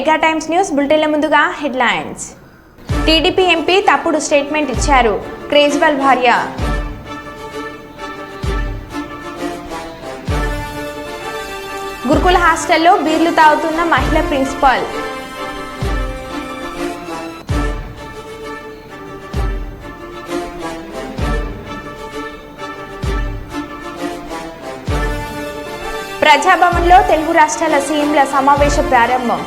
Mega times news బులెటిన్ల ముందుగా headlines. TDP MP తప్పుడు statement ఇచ్చారు. కేజ్రీవాల్ భార్య. గురుకుల హాస్టల్లో బీర్లు తాగుతున్న మహిళా ప్రిన్సిపాల్. ప్రజాభవన్లో తెలుగు రాష్ట్రాల సీఎంల సమావేశ ప్రారంభం.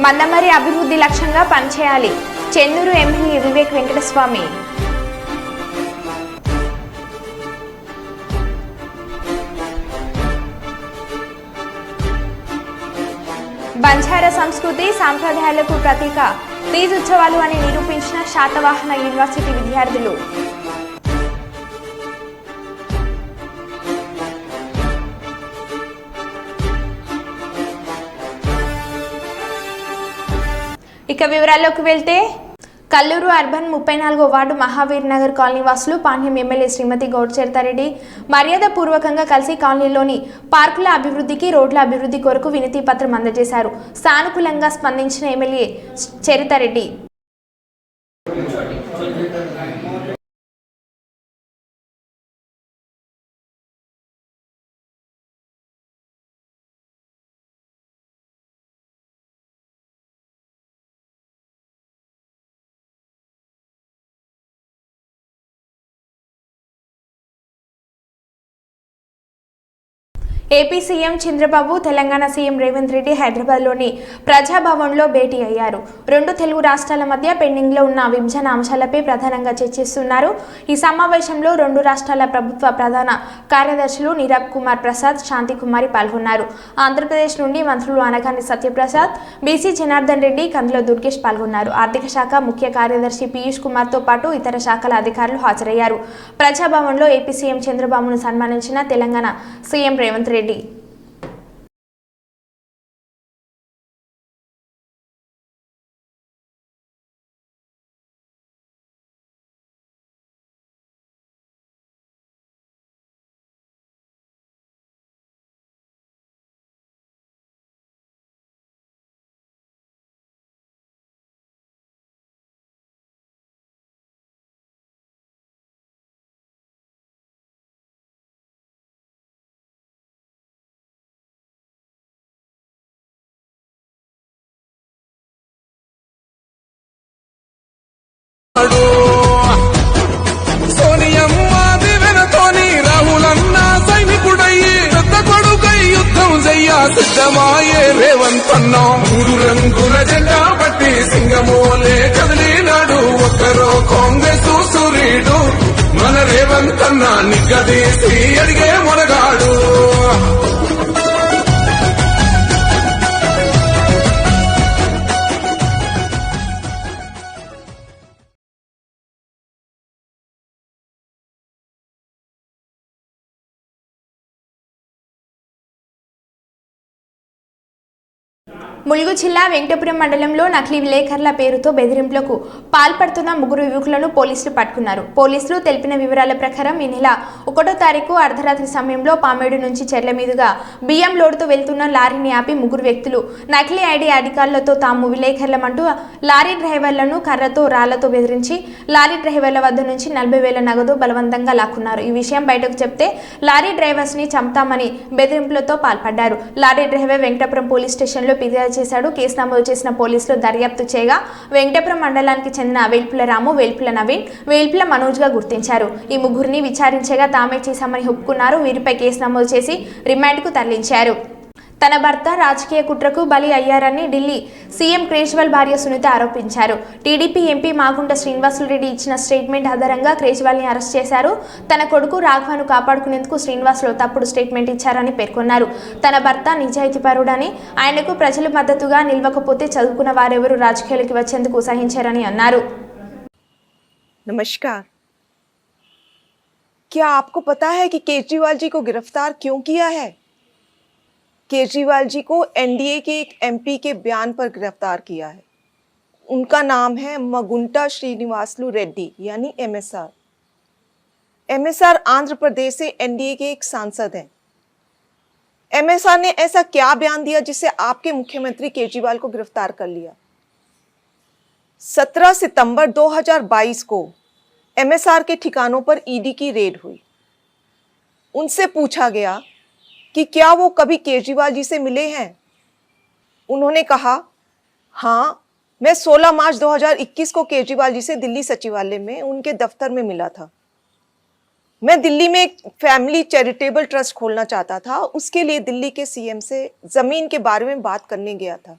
మందమరి అభివృద్ధి లక్ష్యంగా పనిచేయాలి. చెన్నూరు ఎమ్మెల్యే వివేక్ వెంకటస్వామి. బంజారా సంస్కృతి సాంప్రదాయాలకు ప్రతీక తీజ్ ఉత్సవాలు అని నిరూపించిన శాతవాహన యూనివర్సిటీ విద్యార్థులు. ఇక వివరాల్లోకి వెళ్తే కల్లూరు అర్బన్ 34వ వార్డు మహావీర్ నగర్ కాలనీ వాసులు పాణ్యం ఎమ్మెల్యే శ్రీమతి గౌడ్ చరితారెడ్డి మర్యాద పూర్వకంగా కలిసి కాలనీలోని పార్కుల అభివృద్ధికి, రోడ్ల అభివృద్ధి కొరకు వినతి పత్రం అందజేశారు. సానుకూలంగా స్పందించిన MLA Charitha Reddy AP CM Chandrababu, Telangana CM Revanth Reddy హైదరాబాద్లోని ప్రజాభవన్లో భేటీ అయ్యారు. రెండు తెలుగు రాష్ట్రాల మధ్య పెండింగ్లో ఉన్న విభజన అంశాలపై ప్రధానంగా చర్చిస్తున్నారు. ఈ సమావేశంలో రెండు రాష్ట్రాల ప్రభుత్వ ప్రధాన కార్యదర్శులు నీరబ్ కుమార్ ప్రసాద్, శాంతికుమారి పాల్గొన్నారు. ఆంధ్రప్రదేశ్ నుండి మంత్రులు అనగాని సత్యప్రసాద్, బీసీ జనార్దన్ రెడ్డి, కందుల దుర్గేష్ పాల్గొన్నారు. ఆర్థిక శాఖ ముఖ్య కార్యదర్శి పీయూష్ కుమార్తో పాటు ఇతర శాఖల అధికారులు హాజరయ్యారు. ప్రజాభవన్లో ఏపీ సీఎం చంద్రబాబును సన్మానించిన తెలంగాణ సీఎం రేవంత్ రెడ్డి. సోనియమ్మ దివెనతోని రాహులన్నా సైనికుడయ్యి పెద్ద కొడుకై యుద్ధం చెయ్య సిద్ధమాయే రేవంత్ అన్నా. మూడు రంగుల జెండా బట్టి సింగమోలే కదిలినాడు. ఒక్కరో కాంగ్రెస్ సూర్యుడు మన రేవంత్ అన్నా నిగ్గదీసి అడిగే మొనగాడు. ములుగు జిల్లా వెంకటపురం మండలంలో నకిలీ విలేకరుల పేరుతో బెదిరింపులకు పాల్పడుతున్న ముగ్గురు యువకులను పోలీసులు పట్టుకున్నారు. పోలీసులు తెలిపిన వివరాల ప్రకారం ఈ నెల 1వ తారీఖు అర్ధరాత్రి సమయంలో పామేడు నుంచి చెర్ల మీదుగా బియ్యం లోడుతో వెళ్తున్న లారీని ఆపి ముగ్గురు వ్యక్తులు నకిలీ ఐడి అధికారులతో తాము విలేకరులమంటూ లారీ డ్రైవర్లను కర్రతో, రాళ్లతో బెదిరించి లారీ డ్రైవర్ల వద్ద నుంచి 40,000 నగదు బలవంతంగా లాక్కున్నారు. ఈ విషయం బయటకు చెప్తే లారీ డ్రైవర్స్ ని చంపుతామని బెదిరింపులతో పాల్పడ్డారు. లారీ డ్రైవర్ వెంకటపురం పోలీస్ స్టేషన్లో ఫిర్యాదు చేశాడు. కేసు నమోదు చేసిన పోలీసులు దర్యాప్తు చేయగా వెంకటపురం మండలానికి చెందిన వేల్పుల రాము, వేల్పుల నవీన్, వేల్పుల మనోజ్ గా గుర్తించారు. ఈ ముగ్గురిని విచారించగా తామే చేశామని ఒప్పుకున్నారు. వీరిపై కేసు నమోదు చేసి రిమాండ్కు తరలించారు. తన భర్త రాజకీయ కుట్రకు బలి అయ్యారని ఢిల్లీ సీఎం కేజ్రీవాల్ భార్య సునీత ఆరోపించారు. టీడీపీ ఎంపీ మాగుంట శ్రీనివాసులరెడ్డి ఇచ్చిన స్టేట్మెంట్ ఆధారంగా కేజ్రీవాల్ని అరెస్ట్ చేశారు. తన కొడుకు రాఘవను కాపాడుకునేందుకు శ్రీనివాసులు తప్పుడు స్టేట్మెంట్ ఇచ్చారని పేర్కొన్నారు. తన భర్త నిజాయితీపరుడని, ఆయనకు ప్రజలు మద్దతుగా నిలవకపోతే చదువుకున్న వారెవరూ రాజకీయాలకు వచ్చేందుకు సహించారని అన్నారు. नमस्कार। क्या आपको पता है कि केजरीवाल जी को गिरफ्तार क्यों किया है? केजरीवाल जी को एनडीए के एक एमपी के बयान पर गिरफ्तार किया है। उनका नाम है मगुंटा श्रीनिवासलू रेड्डी यानी एमएसआर। एमएसआर आंध्र प्रदेश से एनडीए के एक सांसद हैं। एमएसआर ने ऐसा क्या बयान दिया जिससे आपके मुख्यमंत्री केजरीवाल को गिरफ्तार कर लिया? 17 सितंबर 2022 को एमएसआर के ठिकानों पर ईडी की रेड हुई। उनसे पूछा गया कि क्या वो कभी केजरीवाल जी से मिले हैं। उन्होंने कहा, हाँ, मैं 16 मार्च 2021 को केजरीवाल जी से दिल्ली सचिवालय में उनके दफ्तर में मिला था। मैं दिल्ली में एक फैमिली चैरिटेबल ट्रस्ट खोलना चाहता था, उसके लिए दिल्ली के सीएम से जमीन के बारे में बात करने गया था।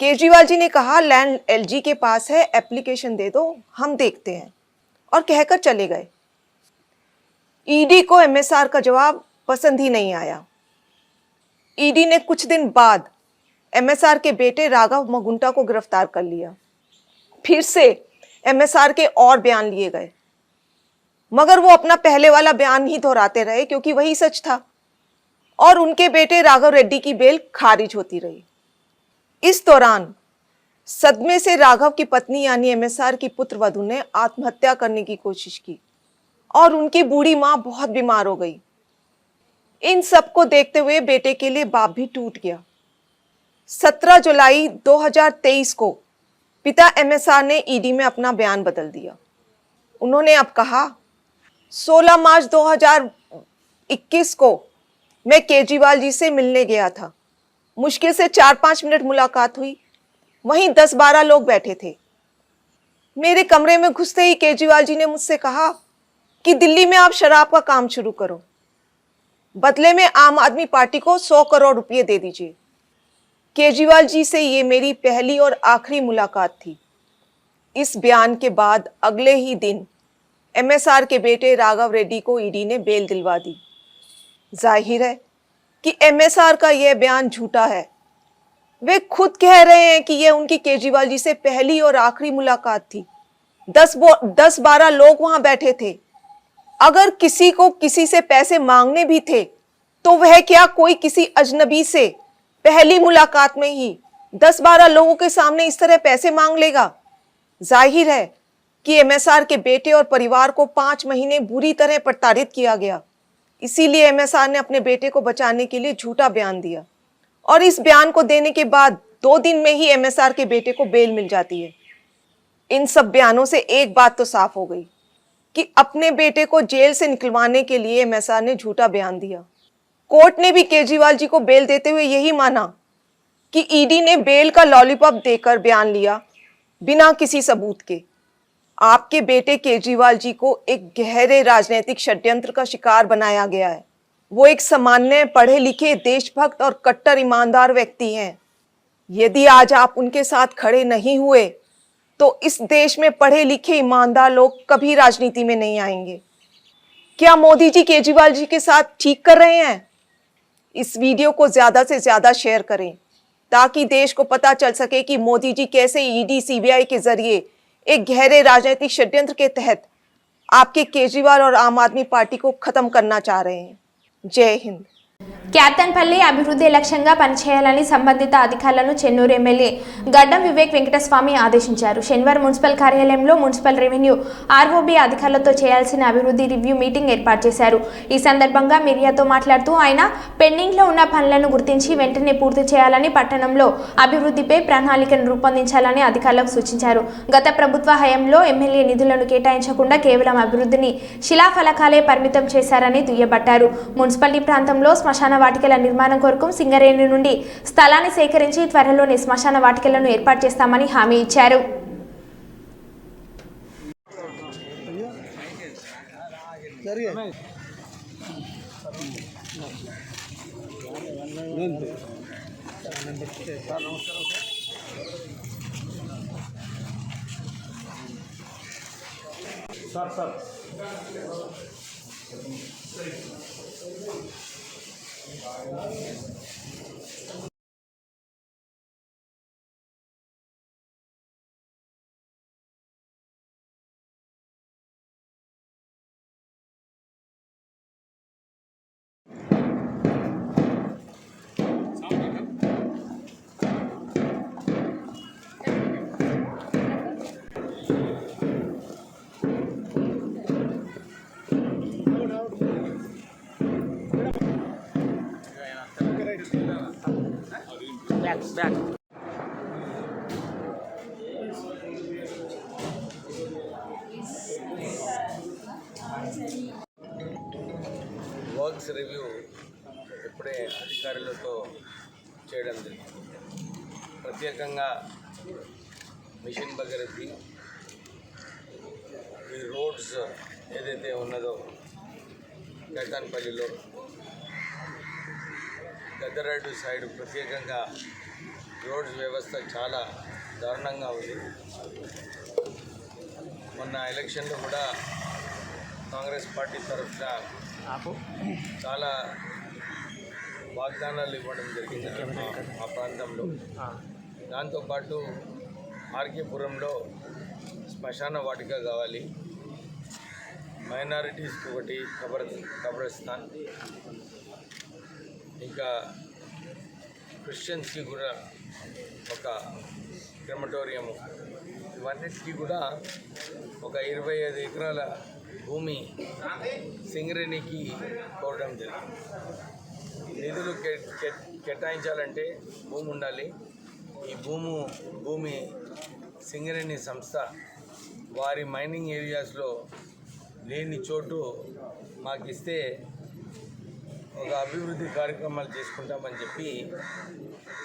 केजरीवाल जी ने कहा, लैंड एलजी के पास है, एप्लीकेशन दे दो, हम देखते हैं, और कहकर चले गए। ईडी को एमएसआर का जवाब पसंद ही नहीं आया। ईडी ने कुछ दिन बाद एमएसआर के बेटे राघव मगुंटा को गिरफ्तार कर लिया। फिर से एमएसआर के और बयान लिए गए, मगर वो अपना पहले वाला बयान ही दोहराते रहे क्योंकि वही सच था, और उनके बेटे राघव रेड्डी की बेल खारिज होती रही। इस दौरान सदमे से राघव की पत्नी यानी एमएसआर की पुत्रवधू ने आत्महत्या करने की कोशिश की और उनकी बूढ़ी मां बहुत बीमार हो गई। इन सब को देखते हुए बेटे के लिए बाप भी टूट गया। 17 जुलाई 2023 को पिता एमएसआर ने ईडी में अपना बयान बदल दिया। उन्होंने अब कहा, 16 मार्च 2021 को मैं केजरीवाल जी से मिलने गया था। मुश्किल से 4-5 मिनट मुलाकात हुई। वहीं 10-12 लोग बैठे थे। मेरे कमरे में घुसते ही केजरीवाल जी ने मुझसे कहा कि दिल्ली में आप शराब का काम शुरू करो, बदले में आम आदमी पार्टी को 100 करोड़ रुपए दे दीजिए। केजरीवाल जी से ये मेरी पहली और आखिरी मुलाकात थी। इस बयान के बाद अगले ही दिन एमएसआर के बेटे राघव रेड्डी को ईडी ने बेल दिलवा दी। जाहिर है कि एमएसआर का यह बयान झूठा है। वे खुद कह रहे हैं कि यह उनकी केजरीवाल जी से पहली और आखिरी मुलाकात थी। 10-12 लोग वहां बैठे थे। अगर किसी को किसी से पैसे मांगने भी थे तो वह क्या कोई किसी अजनबी से पहली मुलाकात में ही 10-12 लोगों के सामने इस तरह पैसे मांग लेगा? जाहिर है कि एमएसआर के बेटे और परिवार को 5 महीने बुरी तरह प्रताड़ित किया गया। इसीलिए एमएसआर ने अपने बेटे को बचाने के लिए झूठा बयान दिया, और इस बयान को देने के बाद 2 दिन में ही एमएसआर के बेटे को बेल मिल जाती है। इन सब बयानों से एक बात तो साफ हो गई कि अपने बेटे को जेल से निकलवाने के लिए एमएसआर ने झूठा बयान दिया। कोर्ट ने भी केजरीवाल जी को बेल देते हुए यही माना कि ईडी ने बेल का लॉलीपॉप देकर बयान लिया बिना किसी सबूत के। आपके बेटे केजरीवाल जी को एक गहरे राजनीतिक षड्यंत्र का शिकार बनाया गया है। वो एक सामान्य पढ़े लिखे देशभक्त और कट्टर ईमानदार व्यक्ति हैं। यदि आज आप उनके साथ खड़े नहीं हुए तो इस देश में पढ़े लिखे ईमानदार लोग कभी राजनीति में नहीं आएंगे। क्या मोदी जी केजरीवाल जी के साथ ठीक कर रहे हैं? इस वीडियो को ज्यादा से ज्यादा शेयर करें ताकि देश को पता चल सके कि मोदी जी कैसे ईडी सीबीआई के जरिए एक गहरे राजनीतिक षड्यंत्र के तहत आपके केजरीवाल और आम आदमी पार्टी को खत्म करना चाह रहे हैं। जय हिंद। క్యాతన్పల్లి అభివృద్ధి లక్ష్యంగా పనిచేయాలని సంబంధిత అధికారులను చెన్నూరు ఎమ్మెల్యే గడ్డం వివేక్ వెంకటస్వామి ఆదేశించారు. శనివారం మున్సిపల్ కార్యాలయంలో మున్సిపల్ రెవెన్యూ ఆర్ఓబీ అధికారులతో చేయాల్సిన అభివృద్ధి రివ్యూ మీటింగ్ ఏర్పాటు చేశారు. ఈ సందర్భంగా మీడియాతో మాట్లాడుతూ ఆయన పెండింగ్లో ఉన్న పనులను గుర్తించి వెంటనే పూర్తి చేయాలని, పట్టణంలో అభివృద్ధిపై ప్రణాళికను రూపొందించాలని అధికారులకు సూచించారు. గత ప్రభుత్వ హయాంలో ఎమ్మెల్యే నిధులను కేటాయించకుండా కేవలం అభివృద్ధిని శిలాఫలకాలే పరిమితం చేశారని దుయ్యబట్టారు. మున్సిపాలిటీ ప్రాంతంలో శ్మశాన వాటికల నిర్మాణం కొరకు సింగరేణి నుండి స్థలాన్ని సేకరించి త్వరలోనే శ్మశాన వాటికలను ఏర్పాటు చేస్తామని హామీ ఇచ్చారు. బ్యాక్ వర్క్స్ రివ్యూ ఇప్పుడే అధికారులతో చేయడం జరిగింది. ప్రత్యేకంగా మిషన్ భగీరథి ఈ రోడ్స్ ఏదైతే ఉన్నదో కైతాన్పల్లిలో గద్దరాడు సైడ్ ప్రత్యేకంగా రోడ్స్ వ్యవస్థ చాలా దారుణంగా ఉంది. మొన్న ఎలక్షన్లో కూడా కాంగ్రెస్ పార్టీ తరఫున చాలా వాగ్దానాలు ఇవ్వడం జరిగింది ఆ ప్రాంతంలో. దాంతోపాటు ఆర్కేపురంలో శ్మశాన వాటిక కావాలి, మైనారిటీస్కి ఒకటి కబ్రస్థాన్, ఇంకా క్రిస్టియన్స్కి కూడా ఒక క్రెమటోరియం, ఇవన్నిటికీ కూడా ఒక 25 ఎకరాల భూమి సింగరేణికి కోరడం జరిగింది. నిధులు కేటాయించాలంటే భూమి ఉండాలి. ఈ భూమి సింగరేణి సంస్థ వారి మైనింగ్ ఏరియాస్లో లేని చోటు మాకు ఇస్తే ఒక అభివృద్ధి కార్యక్రమాలు చేసుకుంటామని చెప్పి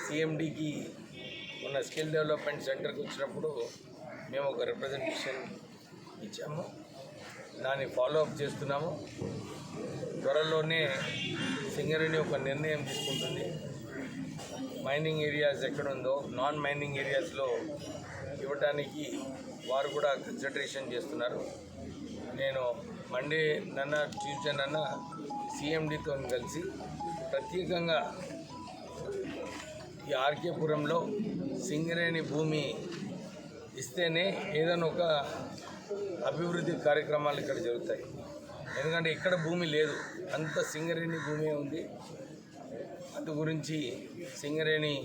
సిఎండికి ఉన్న స్కిల్ డెవలప్మెంట్ సెంటర్కి వచ్చినప్పుడు మేము ఒక రిప్రజెంటేషన్ ఇచ్చాము. దాన్ని ఫాలోఅప్ చేస్తున్నాము. త్వరలోనే సింగరేణి ఒక నిర్ణయం తీసుకుంటుంది. మైనింగ్ ఏరియాస్ ఎక్కడుందో నాన్ మైనింగ్ ఏరియాస్లో ఇవ్వటానికి వారు కూడా కన్సిడరేషన్ చేస్తున్నారు. నేను మండే ట్యూస్డే సిఎండితో కలిసి ప్రత్యేకంగా ఈ ఆర్కేపురంలో సింగరేణి భూమి ఇస్తేనే ఏదైనా ఒక అభివృద్ధి కార్యక్రమాలు ఇక్కడ జరుగుతాయి. ఎందుకంటే ఇక్కడ భూమి లేదు, అంత సింగరేణి భూమి ఉంది. అందు గురించి సింగరేణి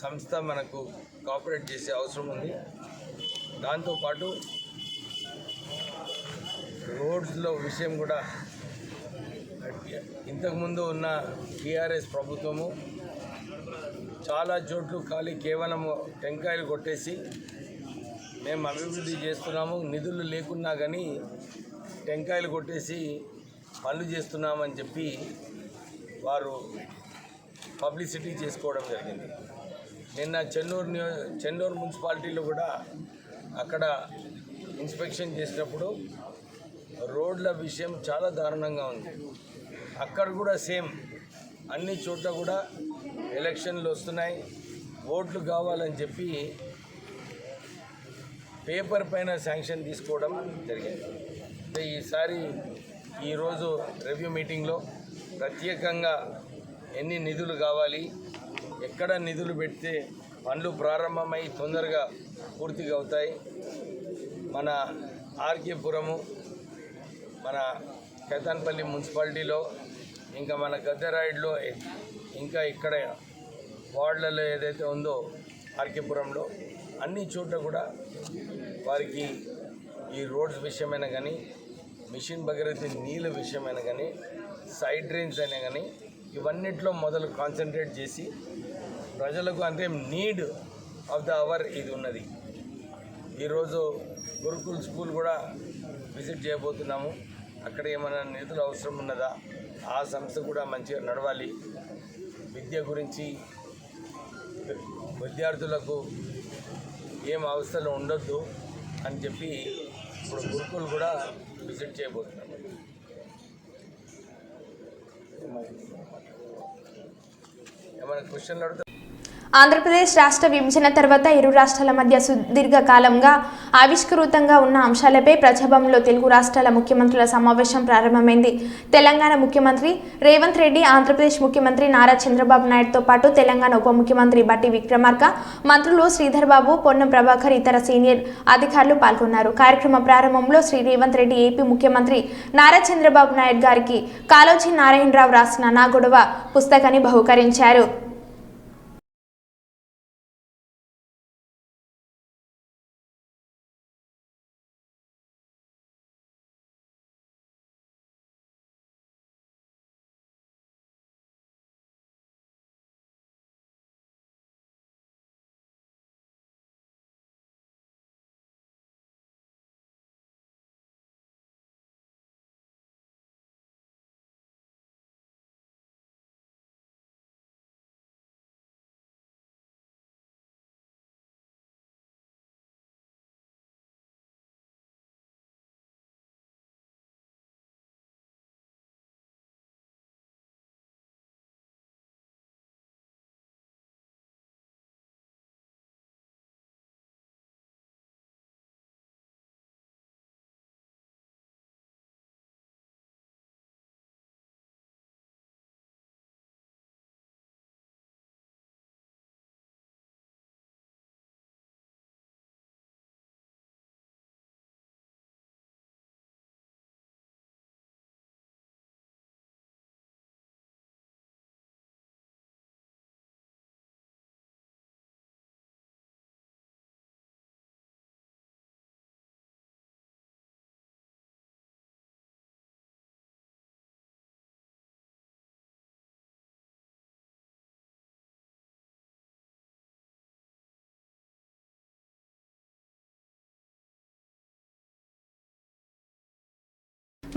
సంస్థ మనకు కోఆపరేట్ చేసే అవసరం ఉంది. దాంతోపాటు రోడ్స్లో విషయం కూడా ఇంతకుముందు ఉన్న టీఆర్ఎస్ ప్రభుత్వము చాలా చోట్లు ఖాళీ కేవలం టెంకాయలు కొట్టేసి మేము అభివృద్ధి చేస్తున్నాము, నిధులు లేకున్నా కానీ టెంకాయలు కొట్టేసి పనులు చేస్తున్నామని చెప్పి వారు పబ్లిసిటీ చేసుకోవడం జరిగింది. నిన్న చెన్నూరు మున్సిపాలిటీలో కూడా అక్కడ ఇన్స్పెక్షన్ చేసినప్పుడు రోడ్ల విషయం చాలా దారుణంగా ఉంది. అక్కడ కూడా సేమ్ అన్ని చోట్ల కూడా ఎలక్షన్లు వస్తున్నాయి, ఓట్లు కావాలని చెప్పి పేపర్ పైన శాంక్షన్ తీసుకోవడం జరిగింది. ఈసారి ఈరోజు రివ్యూ మీటింగ్లో ప్రత్యేకంగా ఎన్ని నిధులు కావాలి, ఎక్కడ నిధులు పెడితే పనులు ప్రారంభమై తొందరగా పూర్తిగా అవుతాయి, మన ఆర్కేపురము, మన కైతాన్పల్లి మున్సిపాలిటీలో, ఇంకా మన గద్దరాయిడ్లో, ఇంకా ఇక్కడ వార్డులలో ఏదైతే ఉందో ఆర్కేపురంలో అన్ని చోట్ల కూడా వారికి ఈ రోడ్స్ విషయమైనా కానీ, మిషన్ భగీరథి నీళ్ళ విషయమైనా కానీ, సైడ్ డ్రైన్స్ అయినా కానీ ఇవన్నిట్లో మొదలు కాన్సన్ట్రేట్ చేసి ప్రజలకు అంటే నీడ్ ఆఫ్ ద అవర్ ఇది ఉన్నది. ఈరోజు గురుకుల్ స్కూల్ కూడా విజిట్ చేయబోతున్నాము. అక్కడ ఏమైనా నిధులు అవసరం ఉన్నదా, ఆ సంస్థ కూడా మంచిగా నడవాలి, విద్య గురించి విద్యార్థులకు ఏం అవస్థలు ఉండొద్దు అని చెప్పి ఇప్పుడు గురుకులు కూడా విజిట్ చేయబోతున్నాము. ఏమైనా క్వశ్చన్లు అడిగితే ఆంధ్రప్రదేశ్ రాష్ట్ర విభజన తర్వాత ఇరు రాష్ట్రాల మధ్య సుదీర్ఘకాలంగా ఆవిష్కృతంగా ఉన్న అంశాలపై ప్రజాభవన్లో తెలుగు రాష్ట్రాల ముఖ్యమంత్రుల సమావేశం ప్రారంభమైంది. తెలంగాణ ముఖ్యమంత్రి రేవంత్ రెడ్డి, ఆంధ్రప్రదేశ్ ముఖ్యమంత్రి నారా చంద్రబాబు నాయుడుతో పాటు తెలంగాణ ఉప ముఖ్యమంత్రి బట్టి విక్రమార్క, మంత్రులు శ్రీధర్ బాబు, పొన్నం ప్రభాకర్, ఇతర సీనియర్ అధికారులు పాల్గొన్నారు. కార్యక్రమ ప్రారంభంలో శ్రీ రేవంత్ రెడ్డి ఏపీ ముఖ్యమంత్రి నారా చంద్రబాబు నాయుడు గారికి కాళోజీ నారాయణరావు రాసిన నా గొడవ పుస్తకాన్ని బహుకరించారు.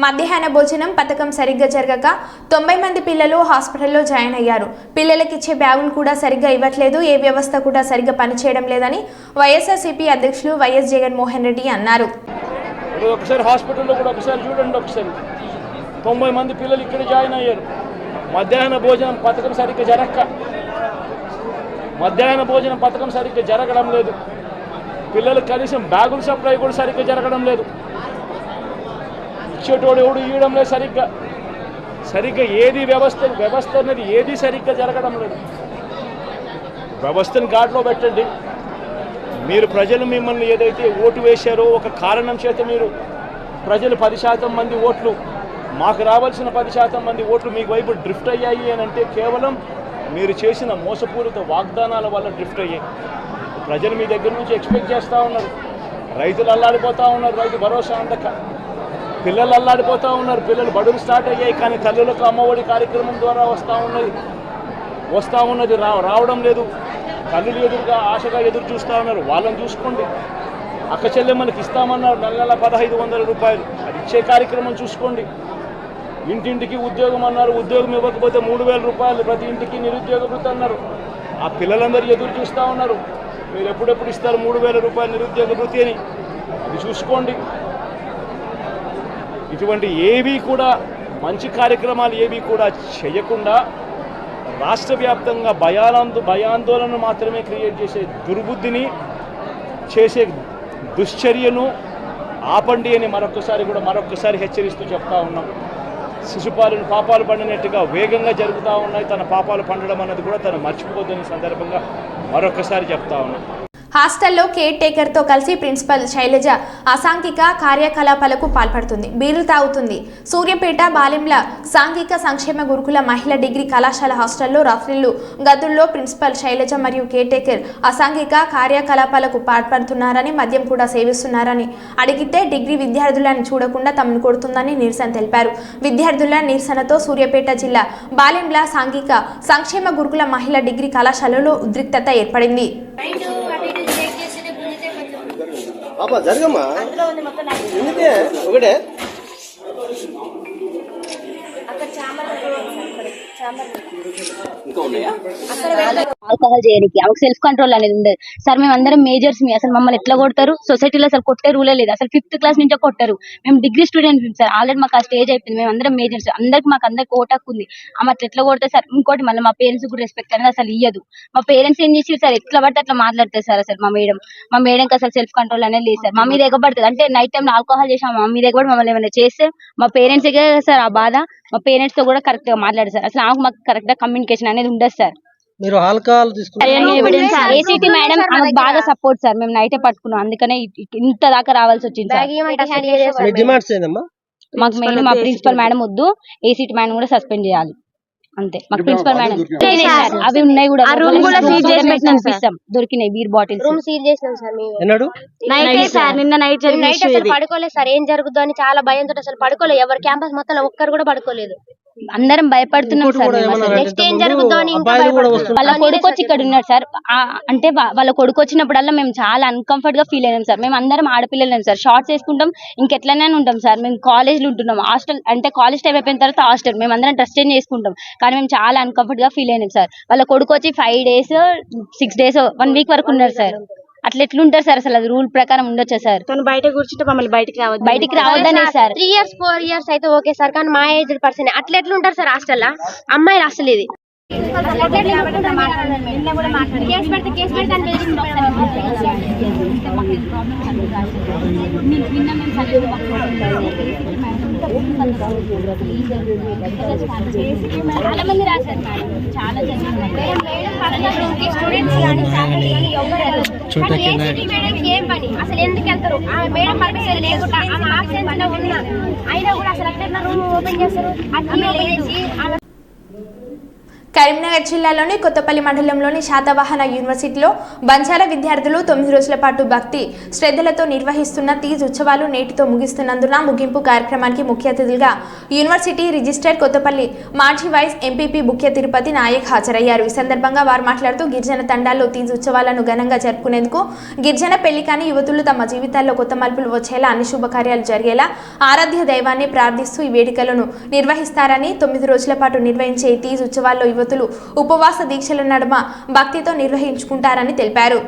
మధ్యాహ్న భోజనం పథకం సరిగ్గా జరగక 90 మంది పిల్లలు హాస్పిటల్లో జాయిన్ అయ్యారు. పిల్లలకిచ్చే బ్యాగులు కూడా సరిగ్గా ఇవ్వట్లేదు, ఏ వ్యవస్థ కూడా సరిగ్గా పనిచేయడం లేదని వైఎస్ఆర్సీపీ అధ్యక్షులు వైఎస్ జగన్మోహన్ రెడ్డి అన్నారు. ఒకసారి హాస్పిటల్లో కూడా ఒకసారి చూడండి, ఒకసారి 90 మంది పిల్లలు ఇక్కడ జాయిన్ అయ్యారు. మధ్యాహ్న భోజనం పథకం సరిగ్గా జరగడం లేదు. పిల్లలకు కనీసం బ్యాగుల సప్లై కూడా సరిగ్గా జరగడం లేదు. ఇచ్చేటోడు ఎవడు ఇవ్వడం లేదు సరిగ్గా ఏది వ్యవస్థ అనేది ఏది సరిగ్గా జరగడం లేదు. వ్యవస్థను గాడిలో పెట్టండి. మీరు ప్రజలు మిమ్మల్ని ఏదైతే ఓటు వేశారో ఒక కారణం చేత మీరు ప్రజలు 10% మంది ఓట్లు, మాకు రావాల్సిన 10% మంది ఓట్లు మీకు వైపు డ్రిఫ్ట్ అయ్యాయి అని అంటే కేవలం మీరు చేసిన మోసపూరిత వాగ్దానాల వల్ల డ్రిఫ్ట్ అయ్యాయి. ప్రజలు మీ దగ్గర నుంచి ఎక్స్పెక్ట్ చేస్తూ ఉన్నారు. రైతులు అల్లాడిపోతూ ఉన్నారు, రైతు భరోసా అందక. పిల్లలు అల్లాడిపోతూ ఉన్నారు, పిల్లలు బడులు స్టార్ట్ అయ్యాయి కానీ తల్లులకు అమ్మఒడి కార్యక్రమం ద్వారా వస్తూ ఉన్నది రావడం లేదు. తల్లులు ఎదురుగా ఆశగా ఎదురు చూస్తూ ఉన్నారు. వాళ్ళని చూసుకోండి. అక్క చెల్లెమ్మలకి ఇస్తామన్నారు నెల 1500 రూపాయలు, అది ఇచ్చే కార్యక్రమం చూసుకోండి. ఇంటింటికి ఉద్యోగం అన్నారు, ఉద్యోగం ఇవ్వకపోతే 3000 రూపాయలు ప్రతి ఇంటికి నిరుద్యోగ వృత్తి అన్నారు. ఆ పిల్లలందరూ ఎదురు చూస్తూ ఉన్నారు, మీరు ఎప్పుడెప్పుడు ఇస్తారు 3000 రూపాయలు నిరుద్యోగ వృత్తి అని. అది చూసుకోండి. ఇటువంటి ఏవి కూడా మంచి కార్యక్రమాలు ఏవి కూడా చేయకుండా రాష్ట్ర వ్యాప్తంగా భయాందోళన మాత్రమే క్రియేట్ చేసే దుర్బుద్ధిని చేసే దుశ్చర్యను ఆపండి అని మరొకసారి హెచ్చరిస్తూ చెప్తా ఉన్నాం. శిశుపాలను పాపాలు పండినట్టుగా వేగంగా జరుగుతూ ఉన్నాయి. తన పాపాలు పండడం అన్నది కూడా తను మర్చిపోద్దని సందర్భంగా మరొకసారి చెప్తా ఉన్నాం. హాస్టల్లో కేర్ టేకర్తో కలిసి ప్రిన్సిపల్ శైలజ అసాంఘిక కార్యకలాపాలకు పాల్పడుతుంది, బీర్లు తాగుతుంది. సూర్యాపేట బాలెంల సాంఘిక సంక్షేమ గురుకుల మహిళా డిగ్రీ కళాశాల హాస్టల్లో రాత్రిళ్లు గదుల్లో ప్రిన్సిపల్ శైలజ మరియు కేర్ టేకర్ అసాంఘిక కార్యకలాపాలకు పాల్పడుతున్నారని, మద్యం కూడా సేవిస్తున్నారని అడిగితే డిగ్రీ విద్యార్థులను చూడకుండా తమను కొడుతుందని నిరసన తెలిపారు. విద్యార్థుల నిరసనతో సూర్యాపేట జిల్లా బాలెంల సాంఘిక సంక్షేమ గురుకుల మహిళా డిగ్రీ కళాశాలలో ఉద్రిక్తత ఏర్పడింది. జరగమ్మా ఒకటే ఆల్కహాల్ చేయడానికి ఆమెకు సెల్ఫ్ కంట్రోల్ అనేది ఉండదు సార్. మేము అందరం మేజర్స్ అసలు మమ్మల్ని ఎట్లా కొడతారు? సొసైటీలో అసలు కొట్టే రూలే లేదు. అసలు 5th క్లాస్ నుంచే కొట్టారు. మేము డిగ్రీ స్టూడెంట్ సార్, ఆల్రెడీ మాకు ఆ స్టేజ్ అయిపోయింది. మేము అందరం మేజర్స్, అందరికి ఓటాకు ఉంది. ఆమె అట్లా ఎట్లా కొడతారు సార్? ఇంకోటి మళ్ళీ మా పేరెంట్స్ కూడా రెస్పెక్ట్ అనేది అసలు ఇయ్యదు. మా పేరెంట్స్ ఏం చేసి సార్ ఎట్లా పడితే అట్లా మాట్లాడతారు సార్. అసలు మా మేడంకి అసలు సెల్ఫ్ కంట్రోల్ అనేది లేదు సార్. మా మీద ఎగబడుతుంది అంటే నైట్ టైం ఆల్కహాల్ చేసాం, మా మీద ఎగబడి మమ్మల్ని ఏమైనా చేస్తే మా పేరెంట్స్ సార్ ఆ బాధ. మా పేరెంట్స్ తో కూడా కరెక్ట్ గా మాట్లాడారు సార్. అసలు మాకు కరెక్ట్ గా కమ్యూనికేషన్ అనేది ఉండదు సార్. మీరు ఆల్కహాల్ ఏసీటీ మేడం బాగా సపోర్ట్ సార్. మేము నైటే పట్టుకున్నాం, అందుకనే ఇంత దాకా రావాల్సి వచ్చింది సార్. మాకు మెయిన్ మా ప్రిన్సిపల్ మేడం వద్దు, ఏసీటీ మేడం కూడా సస్పెండ్ చేయాలి అంతే. మాకు ప్రిన్సిపల్ మేడం అవి ఉన్నాయి కూడా దొరికినాయి బీర్ బాటిల్స్. రూమ్ సీల్ చేసినాం సార్ మేము. నిన్న నైట్ అసలు పడుకోలేదు సార్. ఏం జరుగుతుందో అని చాలా భయంతో అసలు పడుకోలేదు. ఎవరు క్యాంపస్ మొత్తం ఒక్కరు కూడా పడుకోలేదు. అందరం భయపడుతున్నాం సార్. నెక్స్ట్ ఏం జరుగుతుందో అని వాళ్ళ కొడుకు వచ్చి ఇక్కడ ఉన్నాడు సార్. అంటే వాళ్ళ కొడుకు వచ్చినప్పుడల్లా మేము చాలా అన్కంఫర్ట్ గా ఫీల్ అయినాం సార్. మేము అందరం ఆడపిల్లలేం సార్, షార్ట్స్ వేసుకుంటాం, ఇంకెట్లనే ఉంటాం సార్. మేము కాలేజ్లో ఉంటున్నాం, హాస్టల్ అంటే కాలేజ్ టైం అయిపోయిన తర్వాత హాస్టల్ మేము అందరం డ్రెస్ చేంజ్ చేసుకుంటాం. కానీ మేము చాలా అన్కంఫర్ట్ గా ఫీల్ అయినాం సార్. వాళ్ళ కొడుకు వచ్చి 5 days 6 days 1 week వరకు ఉన్నారు సార్. అట్లా ఎట్లుంటారు సార్? అసలు అది రూల్ ప్రకారం ఉండొచ్చా సార్? తను బయట కూర్చుంటే మమ్మల్ని బయటికి రావద్దనే సార్. 3 years 4 years అయితే ఓకే సార్, కానీ మా ఏజ్ పర్సన్ అట్లా ఎట్లుంటారు సార్ హాస్టల్లో? అమ్మాయిలు అసలు ఇది చాలా మంది రాశారు మేడం, చాలా ఏం పని అసలు ఎందుకు వెళ్తారు? ఆమె మేడం పర్మిషన్ లేకుండా ఆమె ఆబ్సెన్స్ లో ఉన్నా అయినా కూడా అసలు అట్లా రూమ్ ఓపెన్ చేస్తారు. కరీంనగర్ జిల్లాలోని కొత్తపల్లి మండలంలోని శాతవాహన యూనివర్సిటీలో బంజారా విద్యార్థులు 9 రోజుల పాటు భక్తి శ్రద్ధలతో నిర్వహిస్తున్న తీజ్ ఉత్సవాలు నేటితో ముగిస్తున్నందున ముగింపు కార్యక్రమానికి ముఖ్య అతిథులుగా యూనివర్సిటీ రిజిస్ట్రార్ కొత్తపల్లి మాజీ వైస్ ఎంపీపీ బుక్య తిరుపతి నాయక్ హాజరయ్యారు. ఈ సందర్భంగా వారు మాట్లాడుతూ గిరిజన తండాల్లో తీజ్ ఉత్సవాలను ఘనంగా జరుపుకునేందుకు గిరిజన పెళ్లి కాని యువతులు తమ జీవితాల్లో కొత్త మలుపులు వచ్చేలా అన్ని శుభకార్యాలు జరిగేలా ఆరాధ్య దైవాన్ని ప్రార్థిస్తూ ఈ వేడుకలను నిర్వహిస్తారని 9 రోజుల పాటు నిర్వహించే ఈ తీజ్ ఉత్సవాల్లో ఉపవాస దీక్షల నడుమ భక్తితో నిర్వహించుకుంటారని తెలిపారు.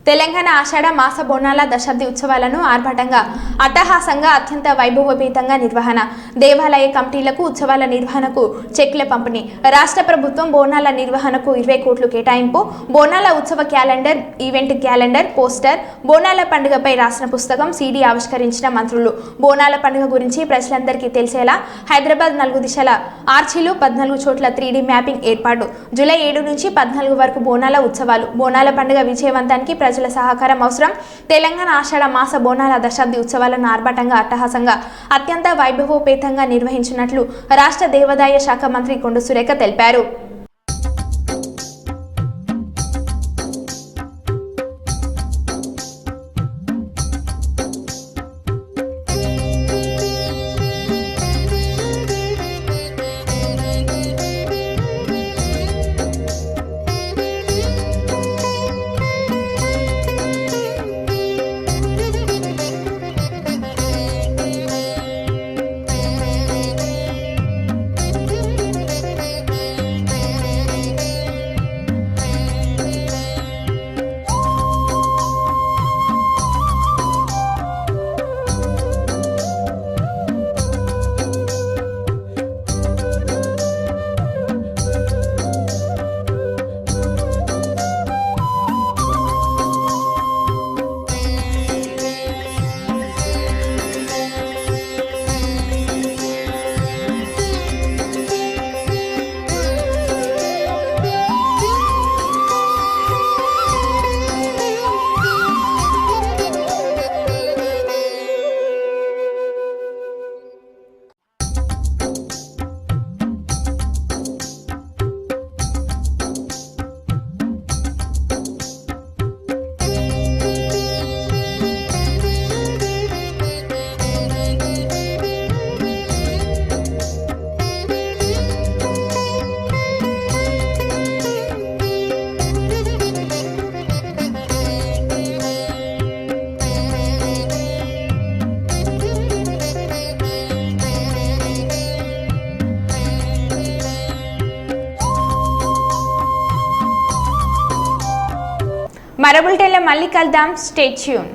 తెలంగాణ ఆషాఢ మాస బోనాల దశాబ్ది ఉత్సవాలను ఆర్భాటంగా అట్టహాసంగా అత్యంత వైభవోపేతంగా నిర్వహణ. దేవాలయ కమిటీలకు ఉత్సవాల నిర్వహణకు చెక్ల పంపిణీ. రాష్ట్ర ప్రభుత్వం బోనాల నిర్వహణకు 20 కోట్లు కేటాయింపు. బోనాల ఉత్సవ క్యాలెండర్, ఈవెంట్ క్యాలెండర్, పోస్టర్, బోనాల పండుగపై రాసిన పుస్తకం, సీడీ ఆవిష్కరించిన మంత్రులు. బోనాల పండుగ గురించి ప్రజలందరికీ తెలిసేలా హైదరాబాద్ 4 దిశల ఆర్చీలు, 14 చోట్ల 3D మ్యాపింగ్ ఏర్పాటు. జూలై 7 నుంచి 14 వరకు బోనాల ఉత్సవాలు. బోనాల పండుగ విజయవంతానికి ప్రజల సహకారం అవసరం. తెలంగాణ ఆషాఢ మాస బోనాల దశాబ్ది ఉత్సవాలను ఆర్భాటంగా అట్టహాసంగా అత్యంత వైభవోపేతంగా నిర్వహించినట్లు రాష్ట్ర దేవాదాయ శాఖ మంత్రి కొండ సురేఖ తెలిపారు. మరో బులెటిన్లో మళ్ళీ కలుద్దాం. Stay tune.